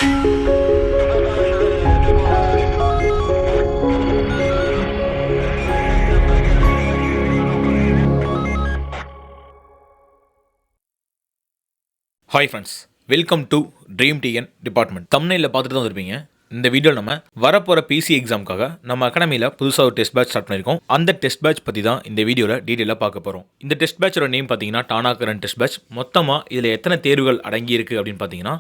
Hi friends, welcome to dream TN department. தமிழில் பார்த்துட்டு தான் வந்திருப்பீங்க. இந்த வீடியோவில் நம்ம வரப்போகிற பிசி எக்ஸாமுக்காக நம்ம அகாடமியில் புதுசாக ஒரு டெஸ்ட் பேட்ச் ஸ்டார்ட் பண்ணியிருக்கோம். அந்த டெஸ்ட் பேட்ச் பற்றி தான் இந்த வீடியோவில் டீட்டெயிலாக பார்க்க போகிறோம். இந்த டெஸ்ட் பேட்சோட நேம் பார்த்தீங்கன்னா டானா கரண்ட் டெஸ்ட் பேட்ச். மொத்தமாக இதில் எத்தனை தேர்வுகள் அடங்கியிருக்கு அப்படின்னு பார்த்தீங்கன்னா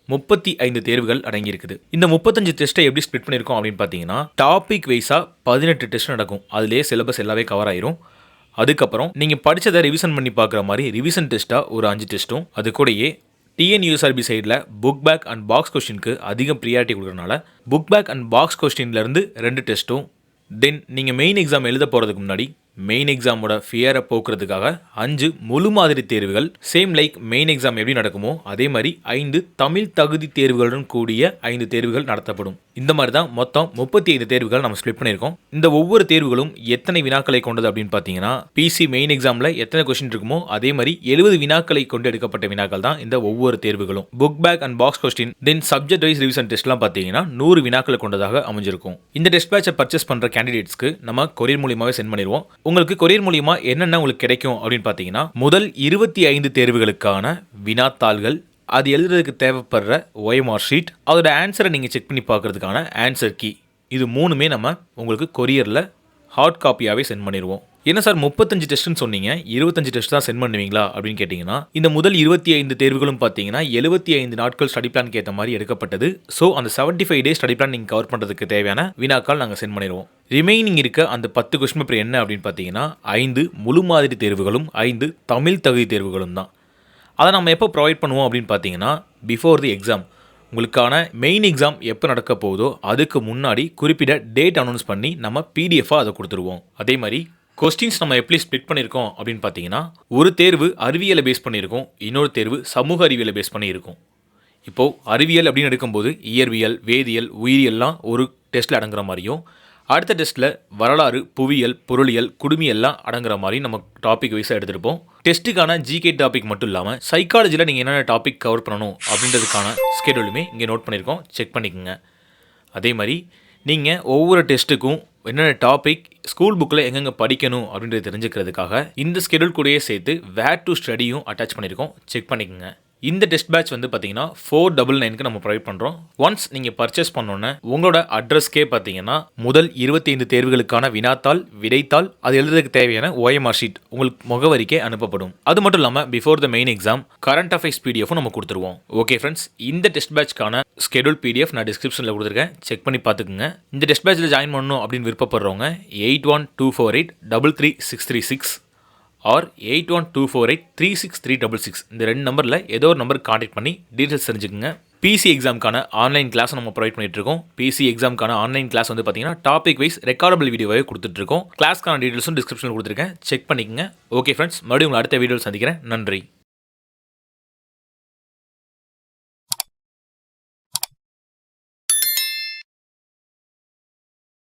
35 தேர்வுகள் அடங்கியிருக்குது. இந்த 35 டெஸ்ட்டை எப்படி ஸ்ப்ளிட் பண்ணியிருக்கோம் அப்படின்னு பார்த்தீங்கன்னா டாபிக் வைஸாக 18 டெஸ்ட் நடக்கும். அதிலே சிலபஸ் எல்லாமே கவர் ஆயிரும். அதுக்கப்புறம் நீங்கள் படித்ததை ரிவிஷன் பண்ணி பார்க்குற மாதிரி ரிவிஷன் டெஸ்ட்டாக ஒரு 5 டெஸ்ட்டும், அது கூடயே டிஎன்யூஎஸ்ஆர்பி சைடில் புக் பேக் அண்ட் பாக்ஸ் கொஸ்டினுக்கு அதிகம் ப்ரியாரிட்டி கொடுக்குறதுனால புக் பேக் அண்ட் பாக்ஸ் கொஸ்டின்லேருந்து 2 டெஸ்ட்டும், தென் நீங்கள் மெயின் எக்ஸாம் எழுத போகிறதுக்கு முன்னாடி மெயின் எக்ஸாமோட ஃபியரை போக்குறதுக்காக 5 முழு மாதிரி தேர்வுகள், சேம் லைக் மெயின் எக்ஸாம் எப்படி நடக்குமோ அதே மாதிரி 5 தமிழ் தகுதி தேர்வுகளுடன் கூடிய 5 தேர்வுகள் நடத்தப்படும். இந்த மாதிரி தான் மொத்தம் 35 தேர்வுகள் நம்ம ஸ்ப்ளிட் பண்ணியிருக்கோம். இந்த ஒவ்வொரு தேர்வுகளும் எத்தனை வினாக்களை கொண்டது அப்படின்னு பார்த்தீங்கன்னா பிசி மெயின் எக்ஸாமில் எத்தனை கொஸ்டின் இருக்குமோ அதே மாதிரி 70 வினாக்களை கொண்டு எடுக்கப்பட்ட வினாக்கள் தான் இந்த ஒவ்வொரு தேர்வுகளும். Book back and box question, then subject wise revision டெஸ்ட்லாம் பார்த்தீங்கன்னா 100 வினாக்களை கொண்டதாக அமைஞ்சிருக்கும். இந்த டெஸ்ட் பேட்சை பர்ச்சேஸ் பண்ணுற கேண்டிடேட்ஸ்க்கு நம்ம கொரியர் மூலியமாகவே சென்ட் பண்ணிடுவோம். உங்களுக்கு கொரியர் மூலியமா என்னென்ன உங்களுக்கு கிடைக்கும் அப்படின்னு பார்த்தீங்கன்னா முதல் 25 தேர்வுகளுக்கான வினாத்தாள்கள், அது எழுதுறதுக்கு தேவைப்படுற OMR ஷீட், அதோட ஆன்சரை நீங்கள் செக் பண்ணி பார்க்கறதுக்கான ஆன்சர் கீ, இது 3மே நம்ம உங்களுக்கு கொரியரில் ஹார்ட் காப்பியாகவே சென்ட் பண்ணிடுவோம். என்ன சார் 35 டெஸ்ட்னு சொன்னீங்க, 25 டெஸ்ட் தான் சென்ட் பண்ணுவீங்களா அப்படின்னு கேட்டிங்கன்னா இந்த முதல் 25 தேர்வுகளும் பார்த்தீங்கன்னா 75 நாட்கள் ஸ்டடி பிளானுக்கு ஏற்ற மாதிரி எடுக்கப்பட்டது. ஸோ அந்த 75 டேஸ் ஸ்டடி பிளான் நீங்கள் கவர் பண்ணுறதுக்கு தேவையான வினாக்கள் நாங்கள் சென்ட் பண்ணிடுவோம். ரிமைனிங் இருக்க அந்த 10 கொஸ்டின் பேப்பர் என்ன அப்படின்னு பார்த்தீங்கன்னா 5 முழு மாதிரி தேர்வுகளும் 5 தமிழ் தகுதி தேர்வுகளும் தான். அதை நம்ம எப்போ ப்ரொவைட் பண்ணுவோம் அப்படின்னு பார்த்தீங்கன்னா பிஃபோர் தி எக்ஸாம். உங்களுக்கான மெயின் எக்ஸாம் எப்போ நடக்க போகுதோ அதுக்கு முன்னாடி குறிப்பிட்ட டேட் அனௌன்ஸ் பண்ணி நம்ம பிடிஎஃபாக அதை கொடுத்துருவோம். அதே மாதிரி கொஸ்டின்ஸ் நம்ம எப்படி ஸ்ப்ளிட் பண்ணியிருக்கோம் அப்படின்னு பார்த்தீங்கன்னா ஒரு தேர்வு அறிவியலை பேஸ் பண்ணியிருக்கோம், இன்னொரு தேர்வு சமூக அறிவியலை பேஸ் பண்ணியிருக்கோம். இப்போது அறிவியல் அப்படின்னு எடுக்கும்போது இயற்பியல், வேதியியல், உயிரியல்லாம் ஒரு டெஸ்ட்டில் அடங்குற மாதிரியும், அடுத்த டெஸ்ட்டில் வரலாறு, புவியியல், பொருளியல், குடுமியெல்லாம் அடங்குற மாதிரி நம்ம டாபிக் வைஸாக எடுத்துருப்போம். டெஸ்ட்டுக்கான ஜிகே டாபிக் மட்டும் இல்லாமல் சைக்காலஜியில் நீங்கள் என்னென்ன டாபிக் கவர் பண்ணணும் அப்படின்றதுக்கான ஸ்கெடியூலுமே இங்கே நோட் பண்ணியிருக்கோம், செக் பண்ணிக்கோங்க. அதே மாதிரி நீங்கள் ஒவ்வொரு டெஸ்ட்டுக்கும் என்னென்ன டாபிக் ஸ்கூல் புக்கில் எங்கெங்கே படிக்கணும் அப்படின்றது தெரிஞ்சுக்கிறதுக்காக இந்த ஸ்கெடியூல் கூடயே சேர்த்து வேர் டு ஸ்டடியும் அட்டாச் பண்ணியிருக்கோம், செக் பண்ணிக்கோங்க. இந்த டெஸ்ட் பேட்ச் வந்து பார்த்தீங்கன்னா 499க்கு நம்ம ப்ரொவைட் பண்ணுறோம். ஒன்ஸ் நீங்கள் பர்ச்சேஸ் பண்ணோன்னே உங்களோட அட்ரஸ்க்கே பார்த்தீங்கன்னா முதல் 25 தேர்வுகளுக்கான வினாத்தாள், விடைத்தாள், அது எழுதுறதுக்கு தேவையான OMR ஷீட் உங்களுக்கு முகவரிக்கே அனுப்பப்படும். அது மட்டும் இல்லாமல் before the main exam current affairs பிடிஎஃப்பும் நம்ம கொடுத்துருவோம். ஓகே ஃப்ரெண்ட்ஸ், இந்த டெஸ்ட் பேட்ச்க்கான ஸ்கெடியூல் பிடிஎஃப் நான் டிஸ்கிரிப்ஷனில் கொடுத்துருக்கேன், செக் பண்ணி பார்த்துக்குங்க. இந்த டெஸ்ட் பேட்சில் ஜாயின் பண்ணணும் அப்படின்னு விருப்பப்படுறவங்க 8124833636 ஆர் 8124836366 இந்த 2 நம்பரில் ஏதோ ஒரு நம்பருக்கு கான்டாக்ட் பண்ணி டீட்டெயில்ஸ் தெரிஞ்சுக்கோங்க. பிசி எக்ஸாமுக்கான ஆன்லைன் கிளாஸ் நம்ம ப்ரொவைட் பண்ணிட்டு இருக்கோம். பிசி எக்ஸாமுக்கான ஆன்லைன் கிளாஸ் வந்து பார்த்தீங்கன்னா டாபிக் வைஸ் ரெக்கார்டபிள் வீடியோவே கொடுத்துட்ருக்கோம். கிளாஸ்க்கான டீட்டெயில்ஸும் டிஸ்கிரிப்ஷனில் கொடுத்துருக்கேன், செக் பண்ணிக்கோங்க. ஓகே ஃப்ரெண்ட்ஸ், மறுபடியும் உங்களை அடுத்த வீடியோவில் சந்திக்கிறேன். நன்றி.